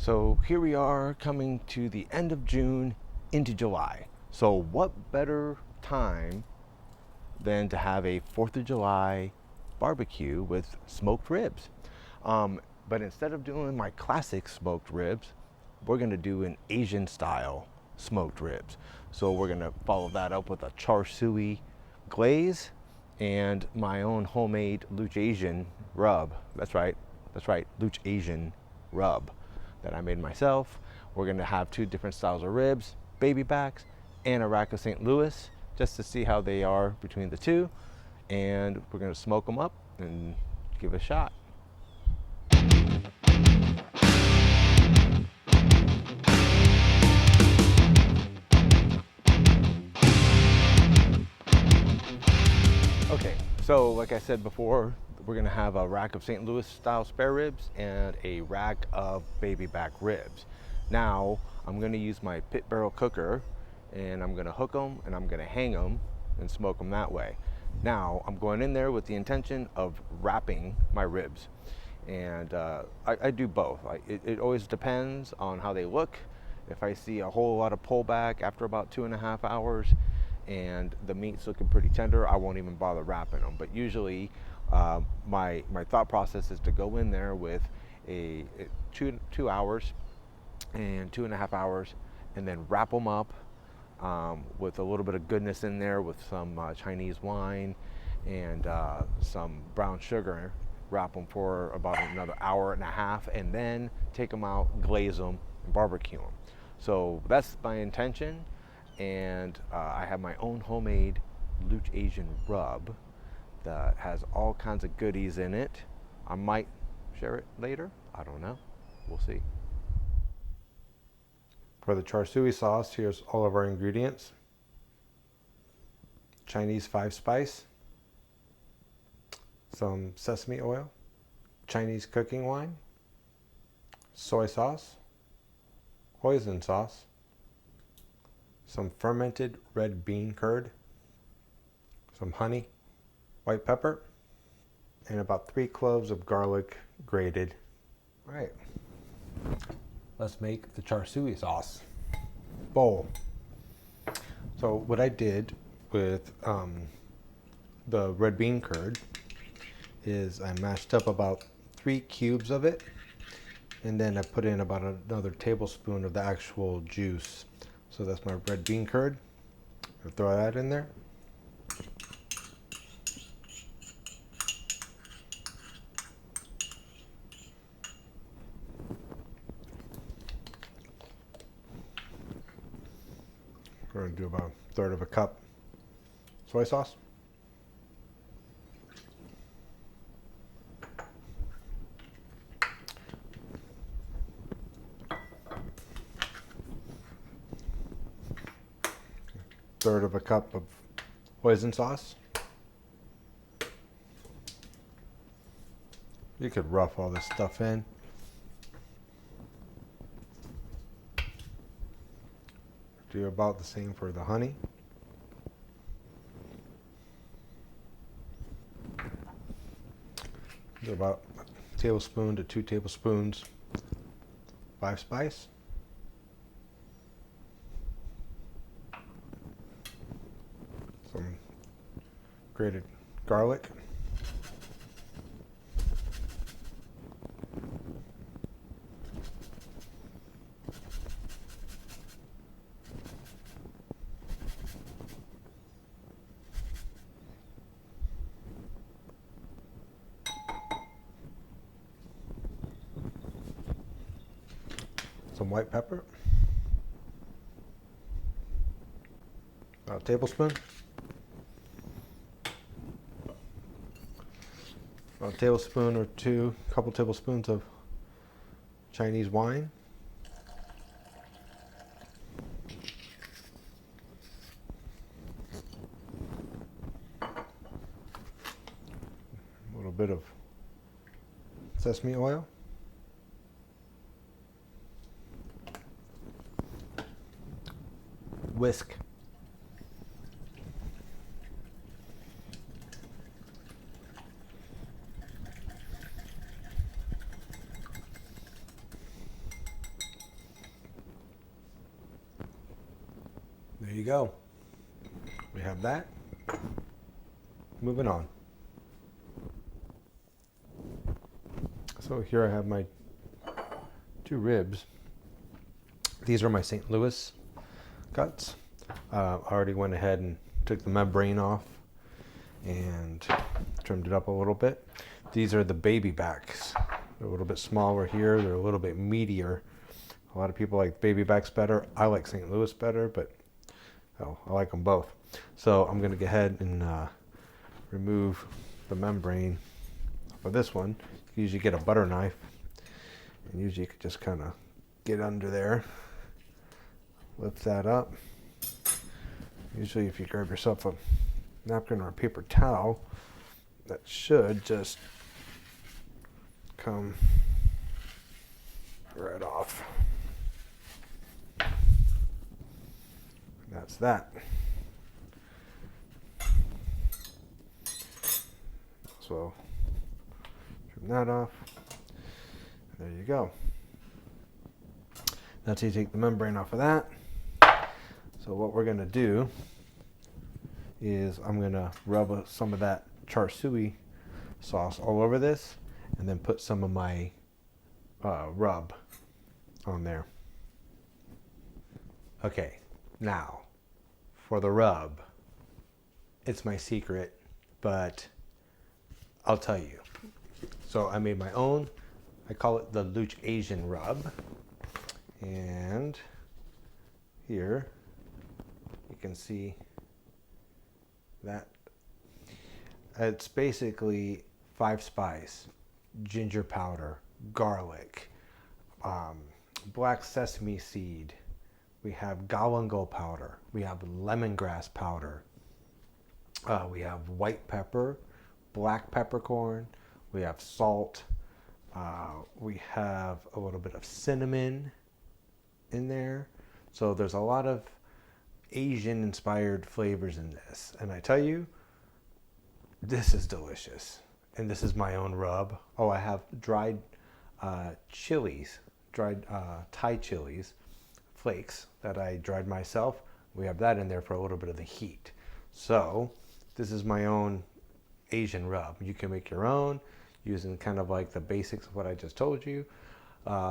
So here we are coming to the end of June into July. So what better time than to have a 4th of July barbecue with smoked ribs? But instead of doing my classic smoked ribs, we're gonna do an Asian style smoked ribs. So we're gonna follow that up with a char siu glaze and my own homemade Looch-Asian rub. That's right, Looch-Asian rub that I made myself. We're gonna have two different styles of ribs, baby backs, and a rack of St. Louis, just to see how they are between the two. And we're gonna smoke them up and give it a shot. Okay, so like I said before, we're gonna have a rack of St. Louis style spare ribs and a rack of baby back ribs. Now, I'm gonna use my pit barrel cooker and I'm gonna hook them and I'm gonna hang them and smoke them that way. Now, I'm going in there with the intention of wrapping my ribs. And I do both. It always depends on how they look. If I see a whole lot of pullback after about 2.5 hours and the meat's looking pretty tender, I won't even bother wrapping them. But usually my thought process is to go in there with a 2 hours and 2.5 hours and then wrap them up with a little bit of goodness in there with some Chinese wine and some brown sugar. Wrap them for about another 1.5 hours and then take them out, glaze them, and barbecue them. So that's my intention. And I have my own homemade Looch-Asian rub that has all kinds of goodies in it. I might share it later. I don't know. We'll see. For the char siu sauce, here's all of our ingredients. Chinese 5-spice, some sesame oil, Chinese cooking wine, soy sauce, hoisin sauce, some fermented red bean curd, some honey, white pepper, and about 3 cloves of garlic grated. All right, let's make the char siu sauce bowl. So what I did with the red bean curd is I mashed up about 3 cubes of it, and then I put in about another tablespoon of the actual juice. So that's my red bean curd. I'll throw that in there. We're going to do about 1/3 of a cup soy sauce. Third of a cup of hoisin sauce. You could rough all this stuff in. Do about the same for the honey. Do about a tablespoon to 2 tablespoons 5-spice. Some grated garlic. Some white pepper. About a tablespoon. About a tablespoon or 2, couple tablespoons of Chinese wine. A little bit of sesame oil. Whisk. There you go. We have that. Moving on. So here I have my 2 ribs. These are my St. Louis cuts. I already went ahead and took the membrane off and trimmed it up a little bit. These are the baby backs. They're a little bit smaller here. They're a little bit meatier. A lot of people like baby backs better. I like St. Louis better, but I like them both. So I'm going to go ahead and remove the membrane for this one. You can usually get a butter knife, and usually you could just kind of get under there, lift that up. Usually if you grab yourself a napkin or a paper towel, that should just come right off. That's that. So trim that off. There you go. That's how you take the membrane off of that. So what we're going to do is I'm going to rub some of that char siu sauce all over this, and then put some of my rub on there. Okay, now for the rub. It's my secret, but I'll tell you. So I made my own. I call it the Looch-Asian rub. And here you can see that it's basically 5 spice, ginger powder, garlic, black sesame seed. We have galangal powder. We have lemongrass powder. We have white pepper, black peppercorn. We have salt. We have a little bit of cinnamon in there. So there's a lot of Asian inspired flavors in this. And I tell you, this is delicious. And this is my own rub. Oh, I have dried chilies, dried Thai chilies, flakes that I dried myself. We have that in there for a little bit of the heat. So this is my own Asian rub. You can make your own using kind of like the basics of what I just told you.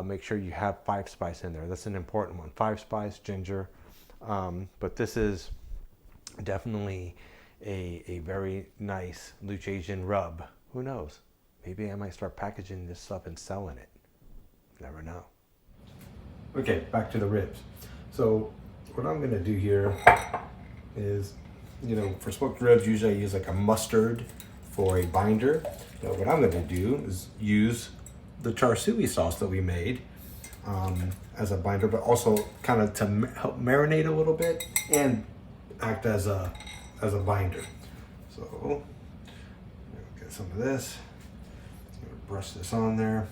Make sure you have 5 spice in there. That's an important one. 5 spice, ginger. But this is definitely a very nice Looch-Asian rub. Who knows? Maybe I might start packaging this up and selling it. Never know. Okay, back to the ribs. So what I'm going to do here is, for smoked ribs, usually I use like a mustard for a binder. Now what I'm going to do is use the char siu sauce that we made as a binder, but also kind of to help marinate a little bit and act as a binder. So get some of this. Brush this on there.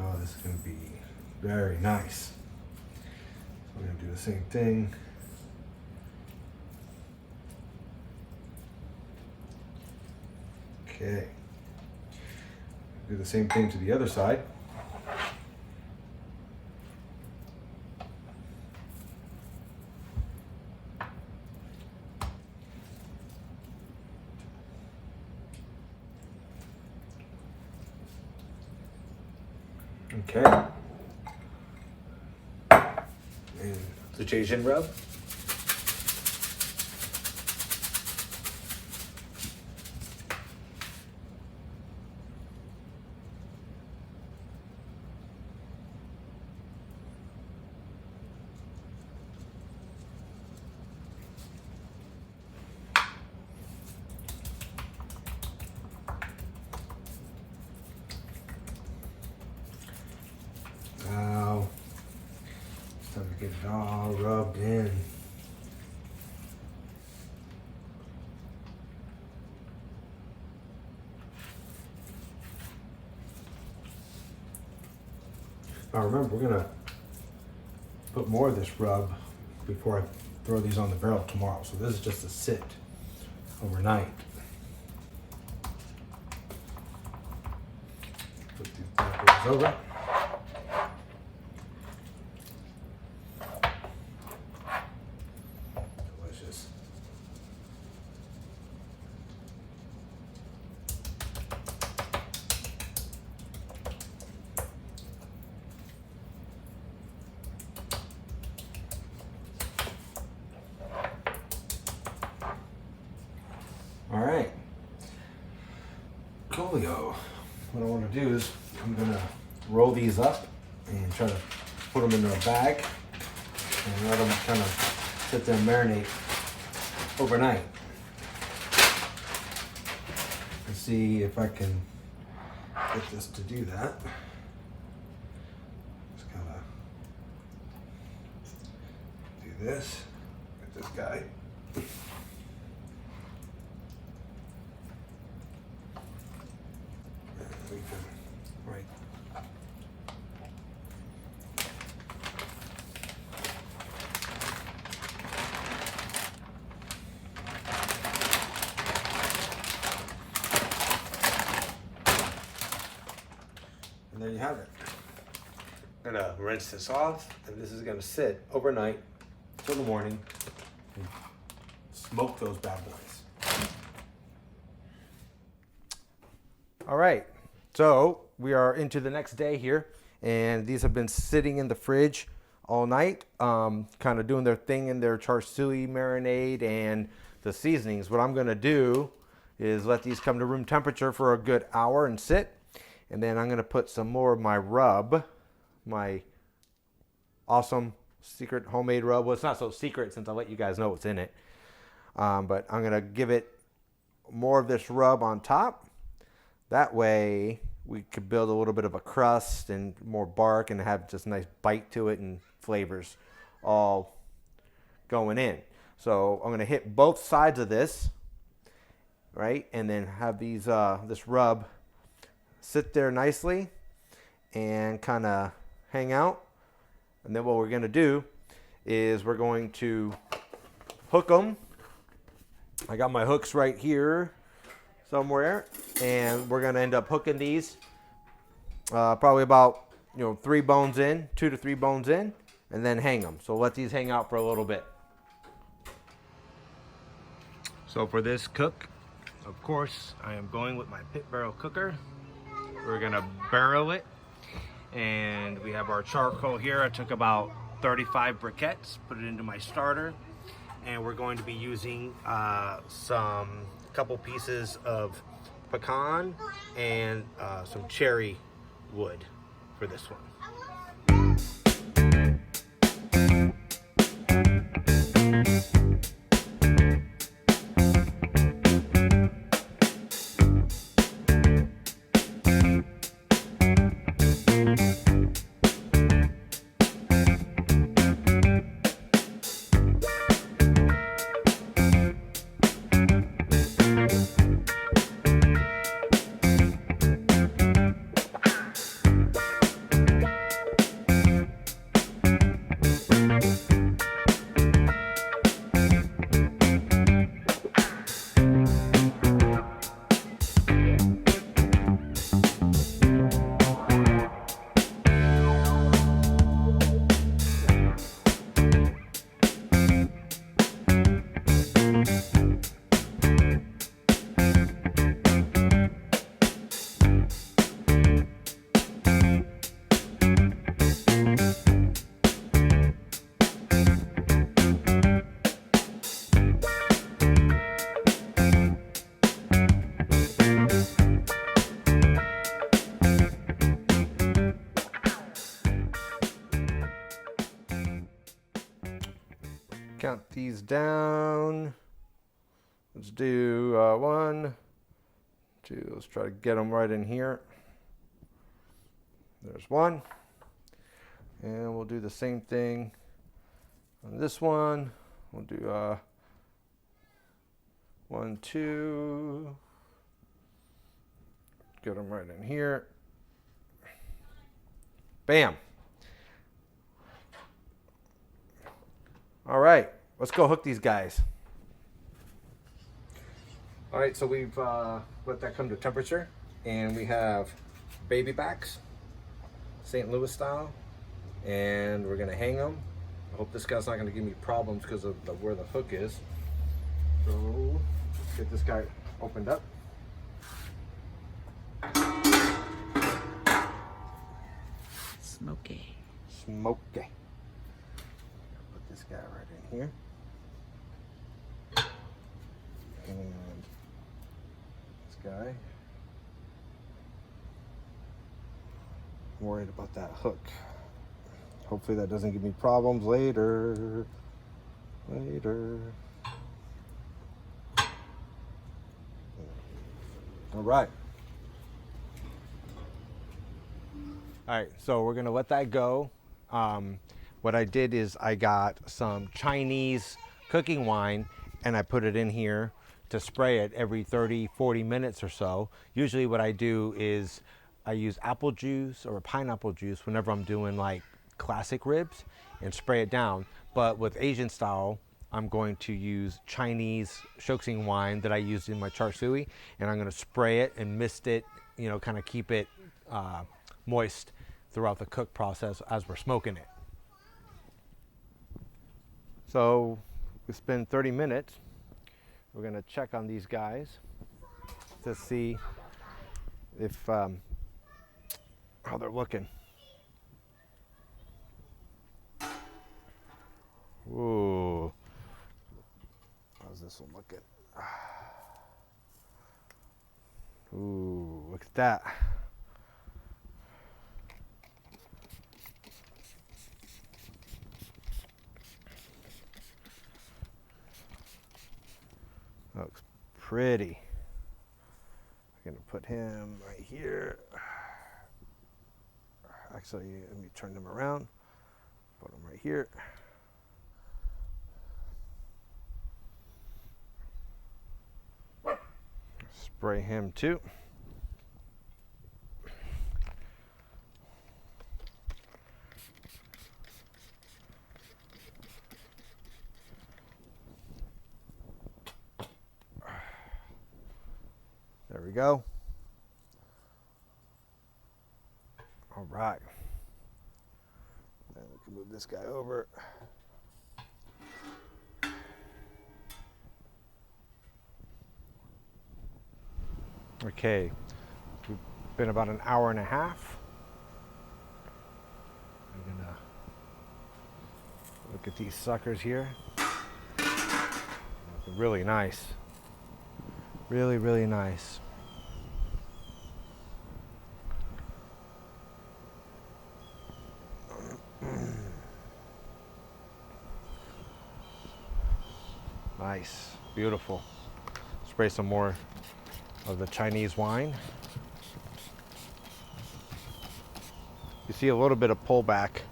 Oh, this is going to be very nice. So we're going to do the same thing. Okay. Do the same thing to the other side. Okay. And the Looch-Asian rub. Now, it's time to get it all rubbed in. Now remember, we're gonna put more of this rub before I throw these on the barrel tomorrow. So this is just to sit overnight. Put these bad boys over. what I want to do is I'm going to roll these up and try to put them into a bag and let them kind of sit there and marinate overnight. And see if I can get this to do that. Just kind of do this. Get this guy. And we can, right. And there you have it. I'm gonna rinse this off, and this is gonna sit overnight till the morning and smoke those bad boys. All right, so we are into the next day here, and these have been sitting in the fridge all night, kind of doing their thing in their char siu marinade and the seasonings. What I'm gonna do is let these come to room temperature for a good hour and sit. And then I'm going to put some more of my rub, my awesome secret homemade rub. Well, it's not so secret since I'll let you guys know what's in it. But I'm going to give it more of this rub on top. That way we could build a little bit of a crust and more bark and have just a nice bite to it and flavors all going in. So I'm going to hit both sides of this, right? And then have these this rub sit there nicely and kind of hang out. And then what we're going to do is we're going to hook them. I got my hooks right here somewhere, and we're going to end up hooking these probably about 3 bones in, 2 to 3 bones in, and then hang them. So let these hang out for a little bit. So for this cook, of course, I am going with my pit barrel cooker. We're gonna barrel it, and we have our charcoal here. I took about 35 briquettes, put it into my starter, and we're going to be using some couple pieces of pecan and some cherry wood for this one. Count these down. Let's do 1, 2. Let's try to get them right in here. There's 1. And we'll do the same thing on this one. We'll do 1, 2. Get them right in here. Bam. All right, let's go hook these guys. All right, so we've let that come to temperature, and we have baby backs, St. Louis style, and we're gonna hang them. I hope this guy's not gonna give me problems because of where the hook is. So let's get this guy opened up. Smoky. Smoky. Put this guy right in here. And this guy. I'm worried about that hook. Hopefully that doesn't give me problems later. All right. All right, so we're gonna let that go. What I did is I got some Chinese cooking wine and I put it in here to spray it every 30, 40 minutes or so. Usually what I do is I use apple juice or pineapple juice whenever I'm doing like classic ribs and spray it down. But with Asian style, I'm going to use Chinese shoksing wine that I used in my char siu, and I'm gonna spray it and mist it, you know, kind of keep it moist throughout the cook process as we're smoking it. So it's been 30 minutes. We're gonna check on these guys to see if how they're looking. Ooh, how's this one looking? Ooh, look at that. Looks pretty. I'm gonna put him right here. Actually, let me turn them around. Put him right here. Spray him too. There we go. All right. Then we can move this guy over. Okay, we've been about an hour and a half. I'm gonna look at these suckers here. Really nice. Really, really nice. Nice, beautiful. Spray some more of the Chinese wine. You see a little bit of pullback,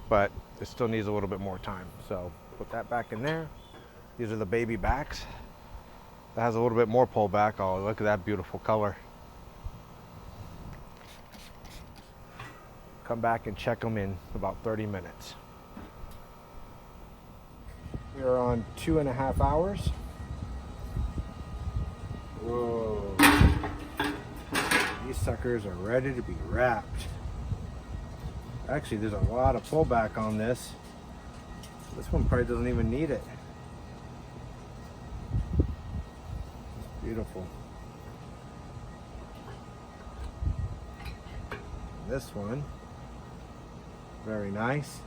but it still needs a little bit more time. So put that back in there. These are the baby backs. That has a little bit more pullback. Oh, look at that beautiful color. Come back and check them in about 30 minutes. We are on 2.5 hours. Whoa. These suckers are ready to be wrapped. Actually, there's a lot of pullback on this. This one probably doesn't even need it. It's beautiful. This one, very nice.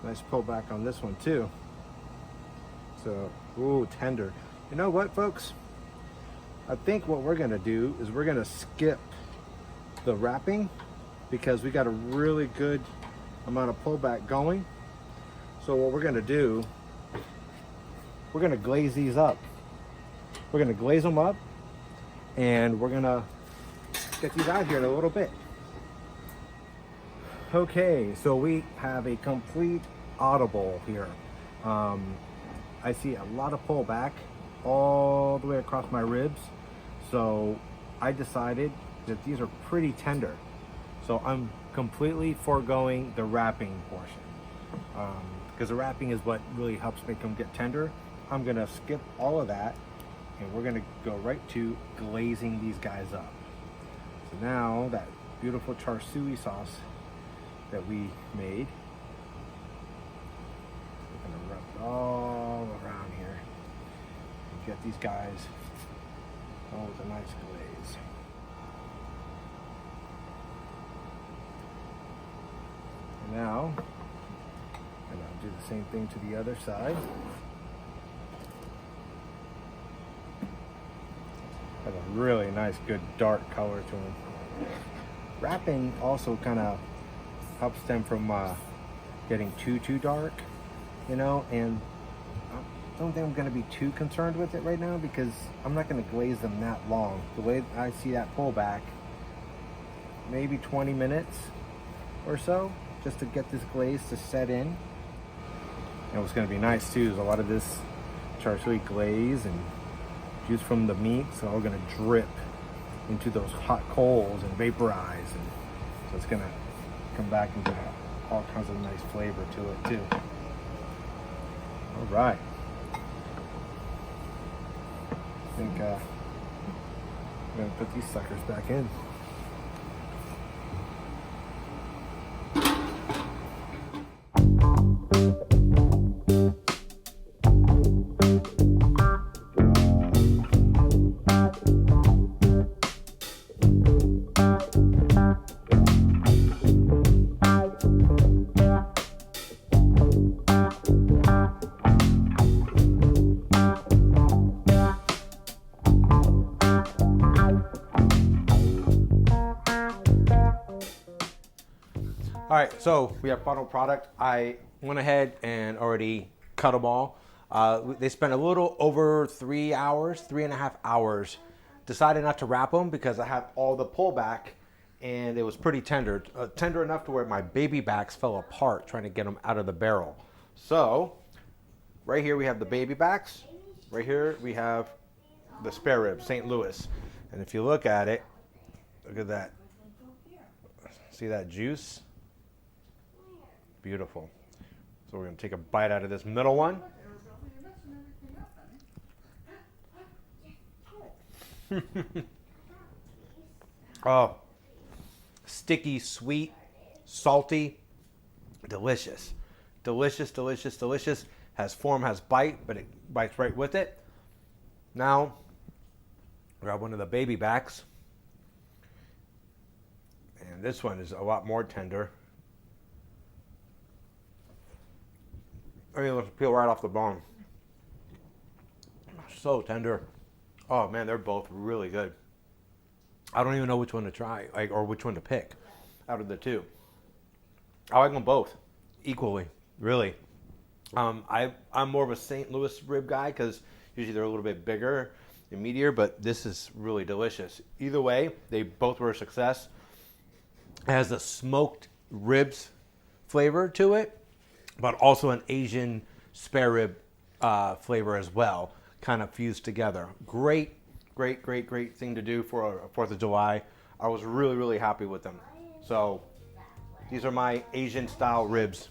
Nice pullback on this one too. So, ooh, tender. You know what, folks? I think what we're gonna do is we're gonna skip the wrapping because we got a really good amount of pullback going. So what we're gonna do, we're gonna glaze these up. We're gonna glaze them up and we're gonna get these out here in a little bit. Okay, so we have a complete audible here. I see a lot of pullback all the way across my ribs. So I decided that these are pretty tender. So I'm completely foregoing the wrapping portion. Because the wrapping is what really helps make them get tender. I'm gonna skip all of that and we're gonna go right to glazing these guys up. So now that beautiful char siu sauce that we made, we're gonna rub it all around here and get these guys all with a nice glaze. And now I'm gonna do the same thing to the other side. Has a really nice, good dark color to them. Wrapping also kind of helps them from getting too dark, you know, and I don't think I'm going to be too concerned with it right now because I'm not going to glaze them that long. The way I see that pullback, maybe 20 minutes or so, just to get this glaze to set in. And what's going to be nice too is a lot of this char siu glaze and juice from the meats are all going to drip into those hot coals and vaporize, and so it's going to come back and give all kinds of nice flavor to it too. All right. I think I'm going to put these suckers back in. All right, so we have final product. I went ahead and already cut them all. They spent a little over 3 hours, 3.5 hours. Decided not to wrap them because I had all the pullback and it was pretty tender. Tender enough to where my baby backs fell apart trying to get them out of the barrel. So right here we have the baby backs. Right here we have the spare ribs, St. Louis. And if you look at it, look at that. See that juice? Beautiful. So we're going to take a bite out of this middle one. Oh, sticky, sweet, salty, delicious. Delicious, delicious, delicious. Has form, has bite, but it bites right with it. Now, grab one of the baby backs. And this one is a lot more tender. I mean, let's peel right off the bone. So tender. Oh man, they're both really good. I don't even know which one to try, or which one to pick out of the two. I like them both equally, really. I'm more of a St. Louis rib guy because usually they're a little bit bigger and meatier, but this is really delicious. Either way, they both were a success. It has a smoked ribs flavor to it, but also an Asian spare rib flavor as well, kind of fused together. Great thing to do for a 4th of July. I was really happy with them. So these are my Asian style ribs.